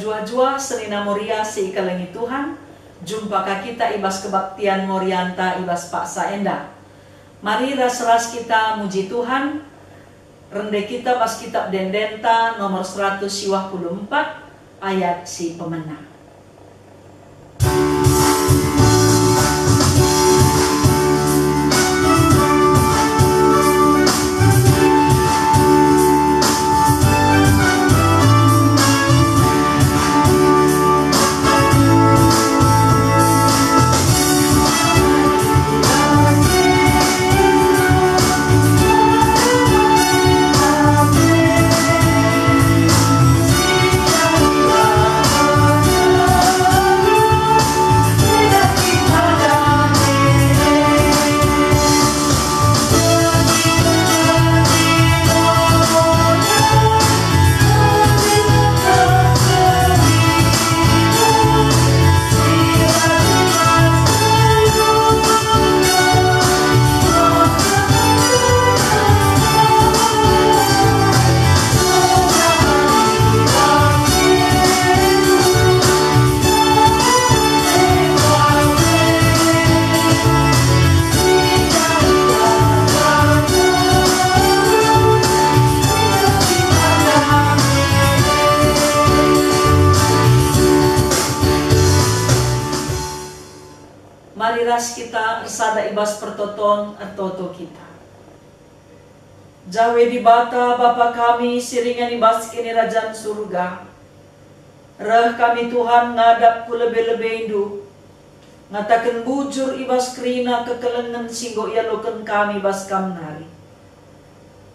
jua-jua senina moria si ikalengi Tuhan. Jumpa ka kita ibas kebaktian morianta ibas paksa enda. Mari ras-ras kita muji Tuhan. Rende kita pas kitab Dendenta nomor 124 ayat si pemenang. Mari ras kita sada ibas pertoton toto kita. Jawe di bata Bapa kami siringan ibas kini rajaan surga. Reh kami Tuhan ngadap ku lebih-lebih indu. Ngatakan bujur ibas kerina kekelengan singgo ialokan kami bas kamnari.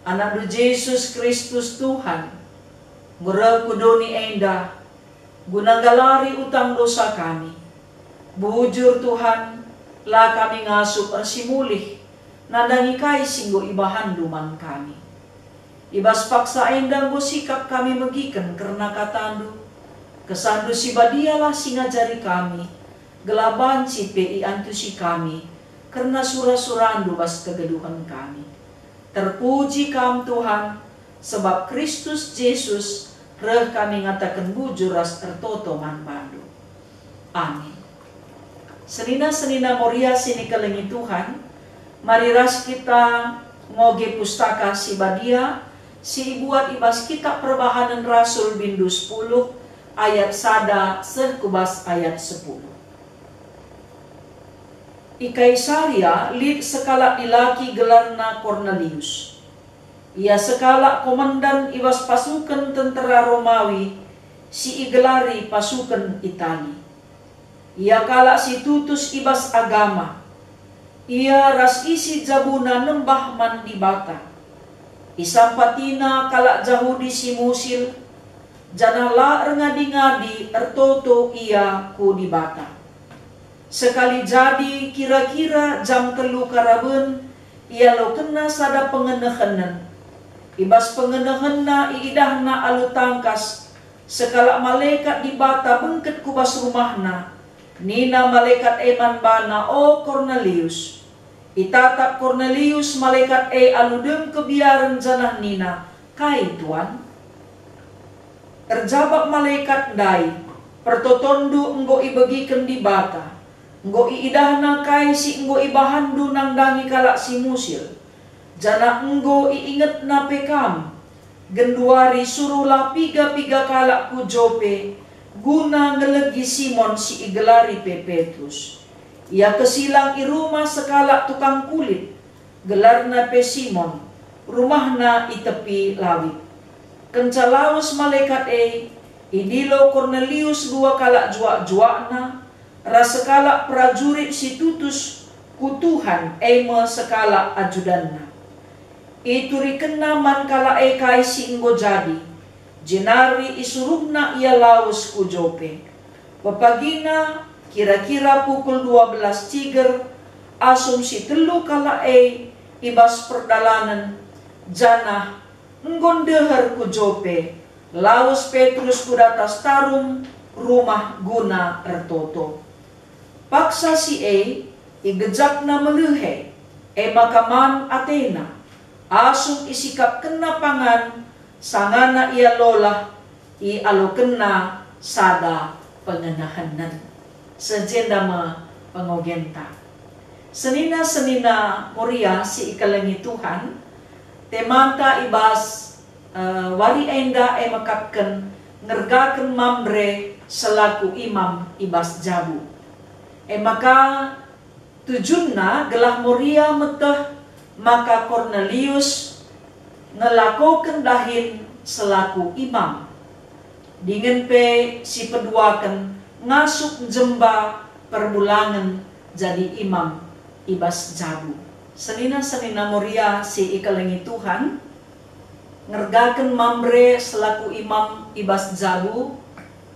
Anak du Yesus Kristus Tuhan. Murah kudoni enda. Guna galari utang dosa kami. Bujur Tuhan, lah kami ngasup arsimulih, nandangi kai singgo ibahan duman kami. Ibas paksa endang go sikap kami megiken karena katandu, kesandu si badialah singajari kami, gelaban si pi antu si kami, karena surah-surandu bas kegeduhan kami. Terpuji kam Tuhan, sebab Kristus Yesus, reh kami ngatakan bujur ras tertoto man bandu. Amin. Senina-senina moria sini kelengi Tuhan, mari ras kita ngoge pustaka si badia, si ibuat ibas kita perbahanan Rasul bindu 10 ayat sada sekubas ayat 10. I Kaisaria lid sekala ilaki gelarna Cornelius. Ia sekala komandan ibas pasukan tentara Romawi, si igelari pasukan Itali. Ia kala si tutus ibas agama. Ia ras isi jabuna nembah man di bata. Isampatina kala jahudi si musil. Janala ngadi-ngadi ertoto ia ku di bata. Sekali jadi kira-kira jam 3 karaben. Ia lo kena sada pengenehenan. Ibas pengenehenna iidahna alu tangkas. Sekala malaikat di bata bengket kubas rumahna. Nina malaikat eman bana o Cornelius. Itatap Cornelius malaikat aludem kebiaran janah nina. Kai tuan. Terjabak malaikat dai. Pertotondu enggo ibagikan di bata. Enggo iidahna kai si enggo ibahandu nangdangi kalak si musil. Jana enggo iinget na pekam. Genduari surulah piga-piga kalak ku Jope. Guna ngelegi Simon si igelari Petrus. Ia kesilang i rumah sekala tukang kulit. Gelarna pe Simon. Rumahna i tepi lawi. Kencalawas malaikat idilo Cornelius 2 kalak juak-juakna. Rasekala prajurit si tutus kutuhan eme sekala ajudanna. Ituri kena man kala kai si enggo jadi. Jenari isuruhna ia laus ku Jope. Papagina kira-kira pukul 12 ciger asum si telu kala ibas perdalanan janah nggondeher ku Jope. Laus Petrus ku datas tarum rumah guna ertoto. Paksa si igejakna meluhe makaman Athena. Asum isikap kena pangan sangana ia lolah i alo kena sada pengenahanan. Sejendama pengogenta. Senina Moria si ikalangi Tuhan, temanta ibas wari enda makapken ngergaken mambre selaku imam ibas jabu. Maka tujunna gelah Moria meteh maka Cornelius ngelakoken dahin selaku imam. Dingin pe si peduaken ngasuk jemba perbulangan jadi imam ibas jabu. Senina Moria si ikalangi Tuhan ngergaken mambre selaku imam ibas jabu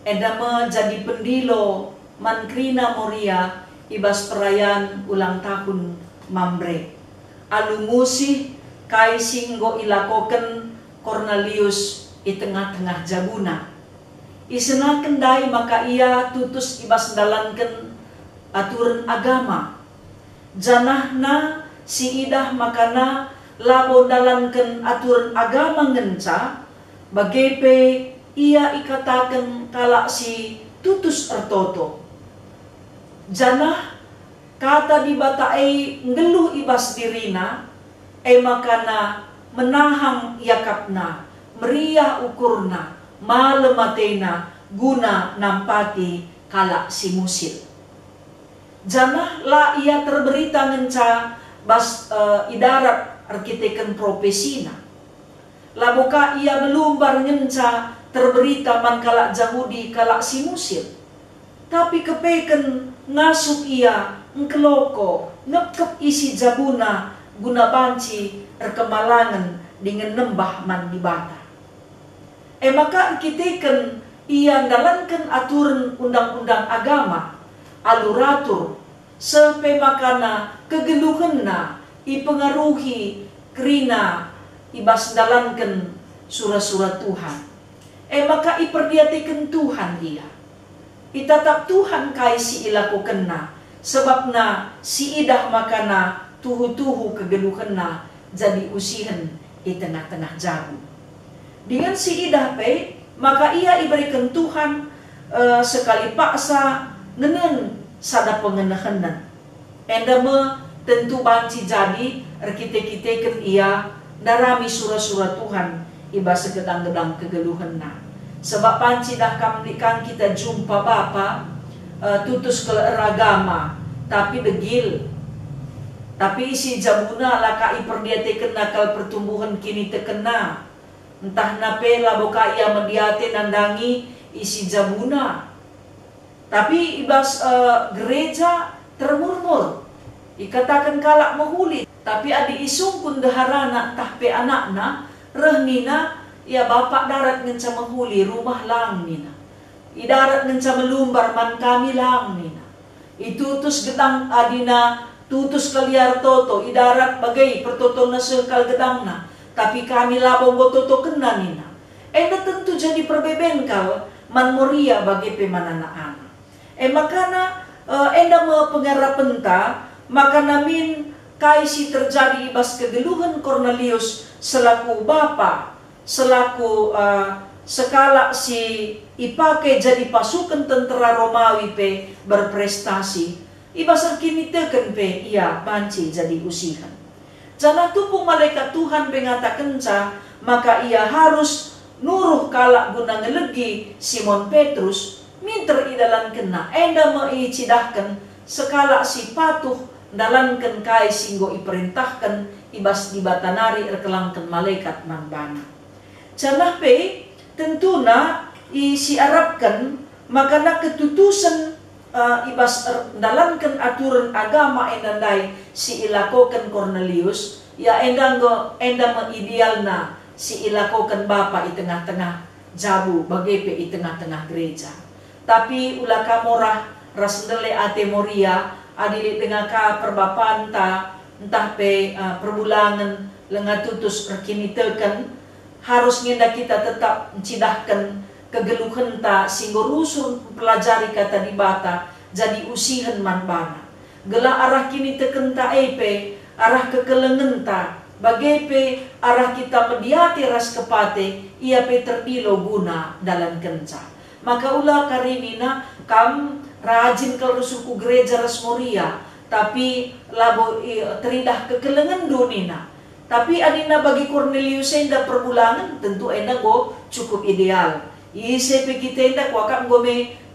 edama jadi pendilo mankrina Moria ibas perayaan ulang tahun mambre. Alungusih kai singgo ilakoken Cornelius i tengah-tengah jabuna. Isena kendai maka ia tutus ibas dalanken aturan agama. Janahna si idah makana labo dalanken aturan agama ngenca bagepe ia ikataken kalak si tutus ertoto. Janah kata di batai ngeluh ibas dirina, makana menahang yakapna, meriah ukurna, malematena, guna nampati kalak si musil. Janah la ia terberita ngenca bas idarat arkiteken profesina. Laboka ia belumbar ngenca terberita man kalak Yahudi kalak si musil. Tapi kepeken ngasuk ia ngkeloko ngekep isi jabuna guna banci erkemalangan dengan nembah man di bata. Maka kiteken ia dalankan aturan undang-undang agama aluratur sepe makana kegeluhenna ipengaruhi kerina ibas dalankan surah-surah Tuhan. Maka iperdiatikan Tuhan ia. Itatap Tuhan kai si ilakukenna. Sebabna si idah makana tuhu-tuhu kegeluhenna jadi usihan di tengah-tengah jabu. Dengan si idah pe maka ia iberikan Tuhan sekali paksa nenen sada pengenahanan. Endama tentu banci jadi arkite-kiteken ia darami surah-surah Tuhan iba segedang-gedang kegeluhenna. Sebab panci dah kamlikan kita jumpa Bapa tutus ke agama tapi degil, tapi isi jabuna lakai perdiate kena kal pertumbuhan kini tekena entah nape laboka ia mediate nandangi isi jabuna tapi ibas gereja termurmur ikatakan kalak mahuli tapi adi isungkun deharana entah pe anakna rehnina ya bapak darat ngenca mahuli rumah lang nina idarat ngenca melumbar man kami lang nina. Itutus gedang adina tutus kaliar toto idarat bagai pertoto na sekal gedangna. Tapi kami labong gototo kena nina. Enda tentu jadi perbeben kau man Moria bagai pemananaan. Makana enda me pengarapenta maka namin kaisi terjadi ibas kegeluhan Cornelius selaku bapa selaku sekala si ipake jadi pasukan tentara Romawi pe berprestasi ibasar kini teken pe ia banci jadi usihan. Jana tupung malaikat Tuhan pengatakan maka ia harus nuruh kalak guna ngelegi Simon Petrus minter idalan kena enda meicidahkan sekala si patuh dalankan kai singgo iperintahkan ibas di batanari erkelangkan malaikat manbana. Jana pe tentuna isi Arabkan maka nak ketutusan ibas dalankan aturan agama endandai si ilakokan Cornelius ya enda mengidealna si ilakokan bapa di tengah-tengah jabu bagepe di tengah-tengah gereja. Tapi ulah kamorah rasndele ate Moria adili dengan ka perbapanta entah pe perbulangan lenga tutus perkinitekan harus ngenda kita tetap mencidahkan kegeluhan ta singgo rusun pelajari kata di bata jadi usihan manbana. Gela arah kini teken ta epe arah kekelengen ta bagepe arah kita mediati ras kepate ia pe terdilo guna dalam kenca. Maka ulah karinina kam rajin kalau rusuku gereja resmoria, tapi labo teridah kekelengan donina. Tapi adina bagi Cornelius enda perbulangan tentu enda go cukup ideal. Isepe kita enda kuakak go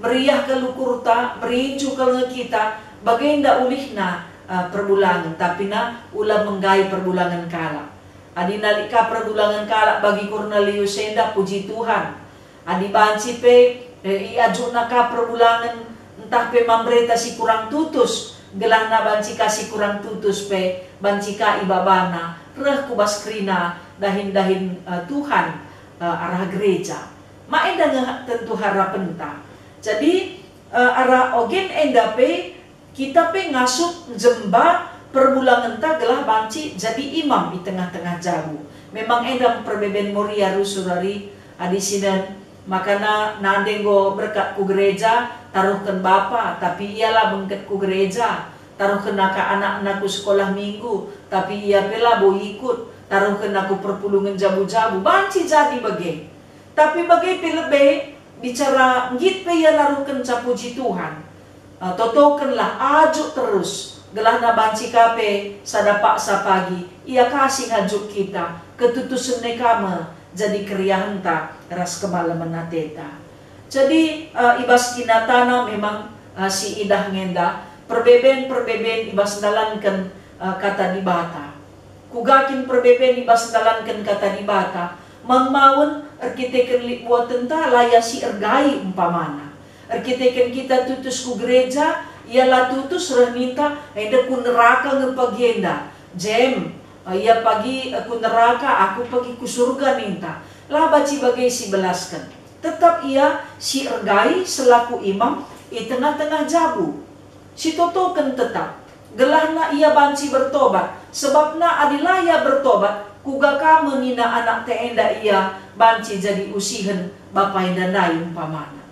meriah kelukurta, merincu kalau kita bagai enda ulihna perbulangan, tapi na ulah menggai perbulangan kala. Adina lika perbulangan kala bagi Cornelius enda puji Tuhan. Adi banci pe iajuna ka perbulangan entah pe mambreta si kurang tutus, gelah na banci kasih kurang tutus pe banci ka ibabana reh kubas krina dahin Tuhan arah gereja. Ma enda tentu harapan ta. Jadi arah ogen enda pe kita pe ngasuk jemba perbulangan ta gelah banci jadi imam di tengah-tengah jabu. Memang enda perbeben moria rusurari adisinan makana nandenggo berkat ku gereja taruhkan bapa tapi ialah bengket ku gereja. Taruhkan ka anak-anakku sekolah minggu, tapi ia pela bo ikut. Taruhkan aku perpulungan jabu-jabu, banci jadi bagai. Tapi bagai pelebe bicara ngit pe ia naruhkan capuji Tuhan. Totokanlah ajuk terus. Gelah na banci kape sadapak sapagi. Ia kasih ngajuk kita ketutusan nekama jadi keriahanta ras kemalaman nateta. Jadi ibas kinatana memang si idah ngenda. Perbeben ibas dalankan kata dibata. Kugakin perbeben ibas dalankan kata dibata. Mangmaun arkiteken buat tenta laya si ergai umpamana. Arkiteken kita tutus ku gereja, ialah tutus renita eda ku neraka ngepagienda. Jem, ia pagi ku neraka, aku pagi ku surga ninta. Lah baci bagai si belaskan. Tetap ia si ergai selaku imam di tengah-tengah jabu. Si totokan tetap gelahna ia banci bertobat sebabna adilaya bertobat kugaka menina anak teenda ia banci jadi usihan bapai danai umpamana.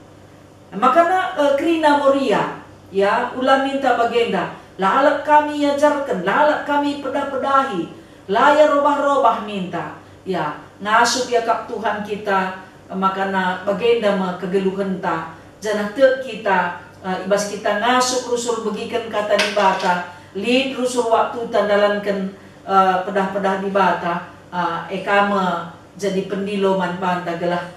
Makana krina moria ya ulah minta bagenda lalak kami ajarkan lalak kami pedah-pedahi laya robah-robah minta ya ngasuk ya kap Tuhan kita makana bagenda ma kegeluhan ta janah te kita ibas kita ngasuk rusur begikan kata di bata, lid rusur waktu tandalankan pedah-pedah di bata, ekama jadi pendilo man banta gelah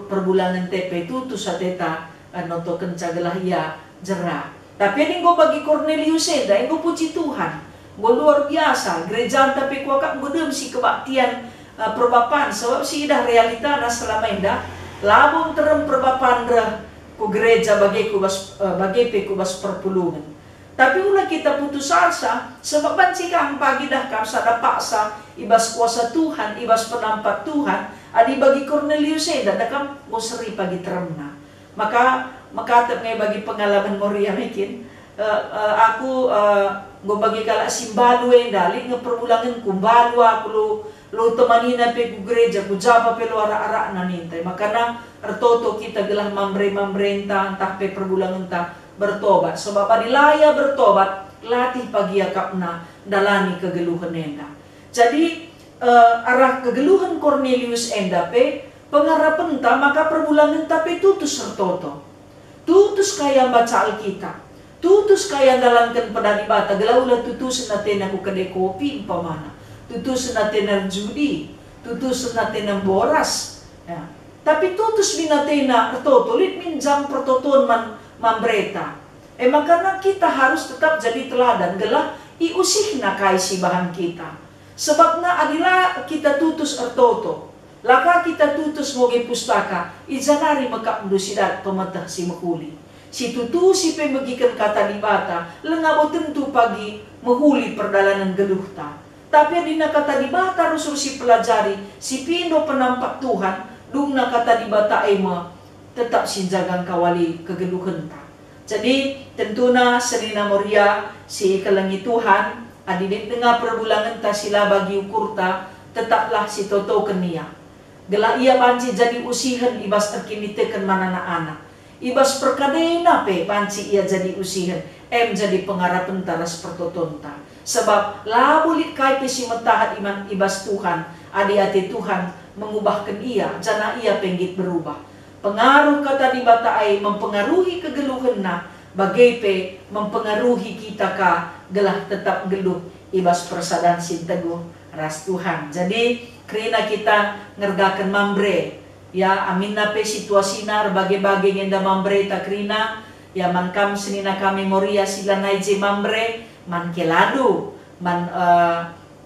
perbulangan TP itu sateta noto kenca gelah ia jerah. Tapi ini gue bagi Cornelius enda, ini gue puji Tuhan, gue luar biasa. Gereja tapi kuakak gue dem si kebaktian perbapan, sebab si dah realita nah selama indah, labung terem perbapan ku gereja bagi kubas perpulungan. Tapi ulah kita putus asa sebab banci kang pagi dah kam sada paksa ibas kuasa Tuhan, ibas penampat Tuhan, adi bagi Cornelius eda dakam seri pagi teremna. Maka makatap ngay bagi pengalaman moria mikin aku go bagi kala simbalu enda li ngeperbulangan kumbalu aku lu temanina pe ku gereja ku japa pe lu ara-ara nanintay makana ertoto kita gelah mamrenta entah pe perbulangan ta bertobat sebab adilaya bertobat latih pagi akapna dalani kegeluhan enda. Jadi arah kegeluhan Cornelius enda pe pengarapan ta maka perbulangan ta pe tutus ertoto tutus kaya baca Alkitab tutus kaya dalankan pedadibata gelah ulah tutus naten aku kedai kopi umpamana tutus naten judi tutus naten boras ya. Tapi tutus binatena ertoto lit minjam pertoton mambreta. Makanya kita harus tetap jadi teladan gelah iusihna kai si bahan kita. Sebabna adila kita tutus ertoto. Laka kita tutus moge pustaka ijanari maka mendusidat pemetah si mehuli. Si tutu si pemegikan kata dibata lengabo tentu pagi mehuli perdalanan geluhta. Tapi adina kata dibata rusul si pelajari si pindo penampak Tuhan dungna kata dibata ema tetap sinjagang kawali kegeluhan ta. Jadi tentuna senina moria si kelengi Tuhan adidik tengah perbulangan ta sila bagi ukur ta tetaplah si toto kenia. Gela ia banci jadi usihan ibas terkinitekan manana anak. Ibas perkadena pe banci ia jadi usihan jadi pengarapan taras pertotonta. Sebab labulit kai pe si mentahat iman ibas Tuhan adi-ati Tuhan mengubahkan ia jana ia penggit berubah. Pengaruh kata di bata ai mempengaruhi kegeluhan na, bagaipe mempengaruhi kita ka gelah tetap geluh ibas persadan sinteguh ras Tuhan. Jadi kerana kita ngergakan mambre, ya amin nape situasi nar bagai-bagai ngenda mambre ta kerina, ya man kam senina kami moria sila naije mambre, man keladu, man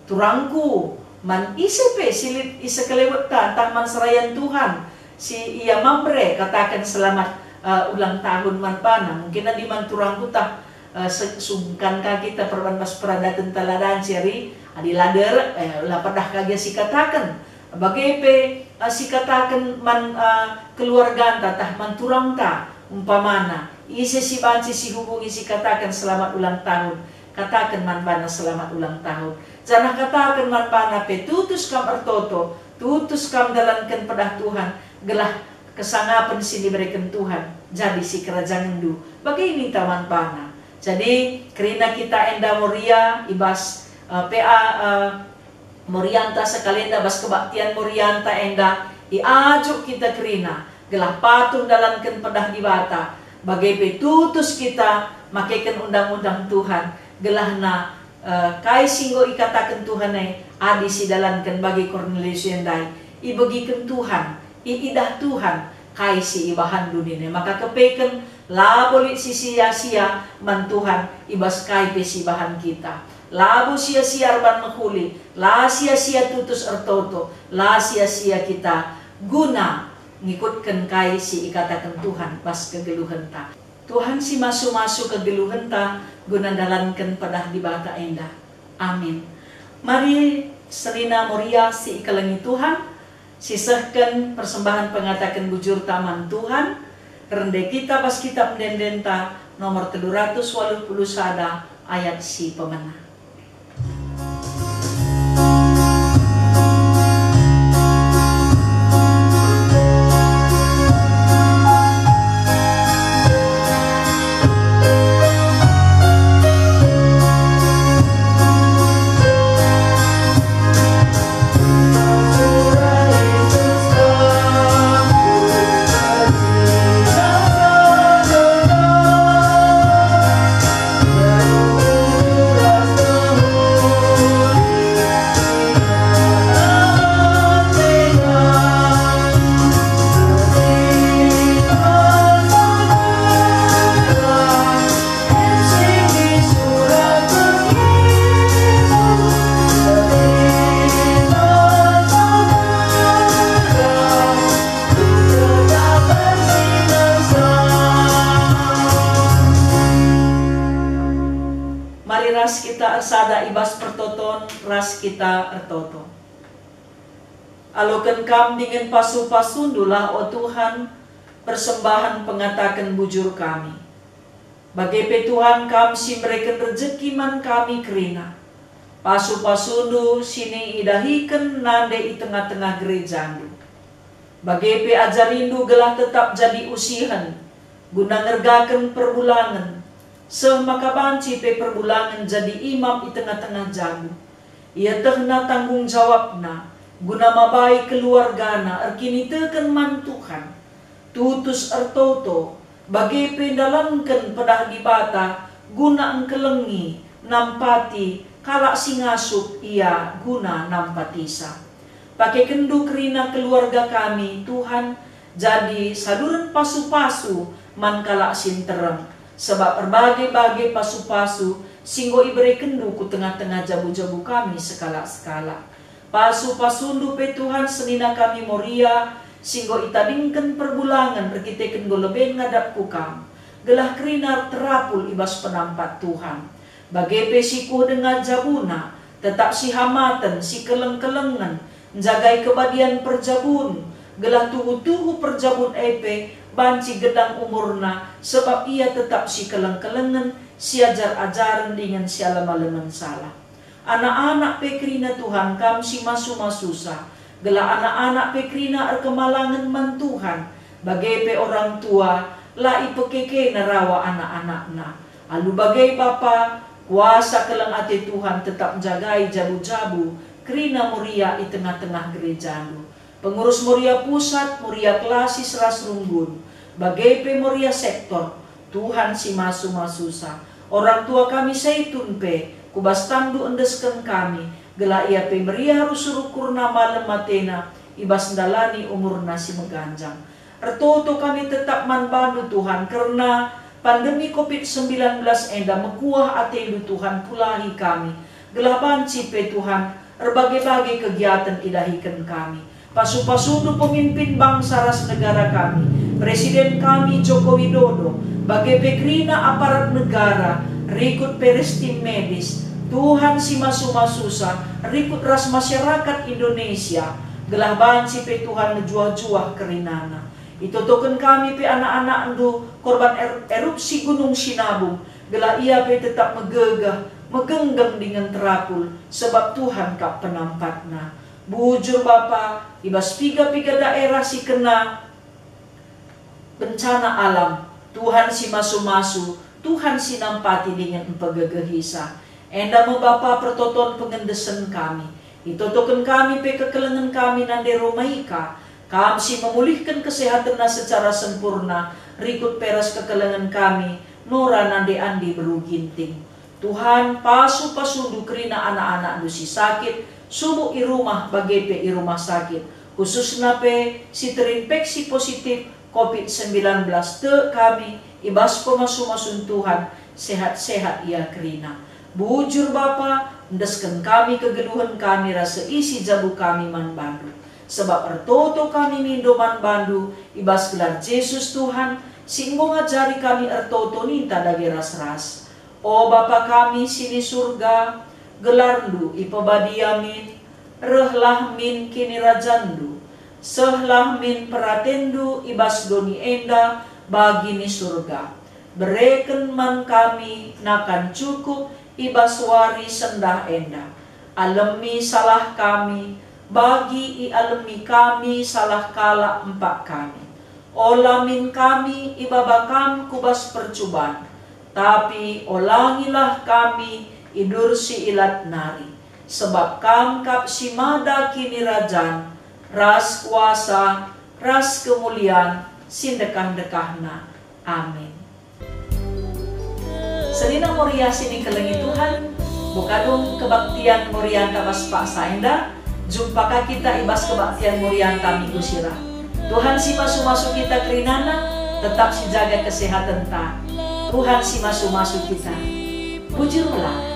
turangku, man isepe silit isa kelewat ta man serayan Tuhan. Si iya mambre katakan selamat ulang tahun man pana, mungkin na di man turangku ta sungkan ka kita perban pas peradatan taladan seri adilader lapadah kagya si katakan bagaipe si katakan man keluarga tah man turang ta umpamana isi si banci si hubungi si katakan selamat ulang tahun, katakan man pana selamat ulang tahun, jangan katakan man pana pe tutus kam ertoto, tutus kam dalankan pedah Tuhan gelah kesangapan si diberikan Tuhan jadi si kerajaan du bagai ini taman pana. Jadi kerana kita enda moria ibas morianta sekalian bas kebaktian morianta enda iajuk kita kerina gelah patuh dalankan pedah di bata bagai tutus kita makaikan undang-undang Tuhan gelah na kai singgo ikatakan Tuhan adi si dalankan bagi Cornelius yendai ibagikan Tuhan iidah Tuhan kai si ibahan dunia, maka kepeken labo si sia-sia man Tuhan ibas kai pe si bahan kita, labo sia-sia arban menghuli, la sia-sia tutus ertoto, la sia-sia kita guna ngikutkan kai si ikatakan Tuhan pas kegeluhan ta. Tuhan si masuk-masuk kegeluhan ta guna dalankan pedah di bata endah. Amin. Mari serina moria si ikalangi Tuhan, sisahkan persembahan pengatakan bujur taman Tuhan, rendah kita pas kitab mendendenta nomor 381 ayat si pemenang. Sada ibas pertoton ras kita ertoto. Alokan kam dengan pasu-pasundulah o Tuhan persembahan pengatakan bujur kami. Bagai Tuhan kam si mereka rezeki man kami kerina. Pasu-pasundu sini idahikan nande i tengah-tengah gerejandu. Bagai ajarindu gelah tetap jadi usihan. Guna ngergakan perbulangan. Semaka banci pe perbulangan jadi imam di tengah-tengah jamu. Ia tehna tanggung jawabna, guna mabai keluargana, erkini teken man Tuhan. Tutus ertoto, bagi pendalankan pedah di bata, guna engkelengi, nampati, kalak singasup ia guna nampatisa. Pakai kendu kerina keluarga kami, Tuhan, jadi saduran pasu-pasu, man kalak sintereng. Sebab berbagai-bagai pasu-pasu singgo iberi kendu ku tengah-tengah jabu-jabu kami sekala-sekala. Pasu-pasundu pe Tuhan senina kami moria singgo itadingkan perbulangan berkiteken go leben ngadap kukam. Gelah kerina terapul ibas penampat Tuhan. Bagai pe siku dengan jabuna tetap si hamatan si keleng-kelengan menjagai kebadian perjabun. Gelah tuhu-tuhu perjabun epe banci gedang umurna sebab ia tetap si keleng-kelengan si ajar-ajaran dengan si alam-alaman salah. Anak-anak pekrina Tuhan kam si masu-masusa gelah anak-anak pekrina erkemalangan man Tuhan bagai pe orang tua la ipekeke narawa anak-anakna. Alu bagai bapa kuasa keleng ate Tuhan tetap jagai jabu-jabu kerina muria di tengah-tengah gerejamu. pengurus Moria Pusat, Moria Klasis Ras Runggun, bagai Moria Sektor, Tuhan si masu-masusa. Orang tua kami Seitun pe, kubas tandu endesken kami, gela ia pe meria rusurukur nama lematena, ibas ndalani umur nasi meganjang. Ertoto kami tetap manbandu Tuhan, karena pandemi COVID-19 enda mekuah atelu Tuhan pulahi kami. Gelaban cipe Tuhan, berbagai-bagai kegiatan ilahikan kami. Pasu-pasudu pemimpin bangsa ras negara kami, Presiden kami Joko Widodo, bagai pekrina aparat negara, rikut perestim medis, Tuhan si masu-masusa, rikut ras masyarakat Indonesia, gelaban cipe Tuhan ngejuah-juah kerinana. Itu token kami pe anak-anak ndu korban erupsi Gunung Sinabung, gela ia pe tetap megegah, megenggam dengan terapul, sebab Tuhan kap penampatna. Bujur Bapa, ibas piga-piga daerah si kena bencana alam, Tuhan si masu-masu, Tuhan si nampati dengan empegegehisa. Enda membapa pertoton pengendesen kami, itotoken kami pe kekelengan kami nande romaika, kami si memulihkan kesehatanna secara sempurna, rikut peras kekelengan kami, nora nande andi beruginting. Tuhan pasu-pasundu kerina anak-anak nu si sakit, subuh i rumah bagai pe i rumah sakit, khususnya pe si terinfeksi positif COVID-19 te kami ibas pemasu-masun Tuhan sehat-sehat ia kerina. Bujur Bapa, endeskan kami kegeluhan kami rasa isi jabu kami manbandu, sebab ertoto kami mindo manbandu ibas gelar Yesus Tuhan, singgo ngajari kami ertoto ninta dage ras-ras. O Bapa kami sini surga, gelarndu ipabadiamin, rehlah min kini rajandu, sehlah min peratendu ibas doni enda bagi ni surga. Bereken man kami nakan cukup ibas wari sendah enda. Alemi salah kami, bagi i alemi kami salah kala empat kami. Olamin kami ibabakam kubas percubaan, tapi olangilah kami idur si ilat nari, sebab kam kap si mada kini rajan, ras kuasa, ras kemuliaan, sindekah-dekahna. Amin. Selina Moria sini kelengi Tuhan, bukadung kebaktian Morianta bas Pak Saenda, jumpakah kita ibas kebaktian Morianta minggu sirah. Tuhan si masu-masu kita kerinana, tetap si jaga kesehatan ta. Tuhan si masu-masu kita. Bujurlah.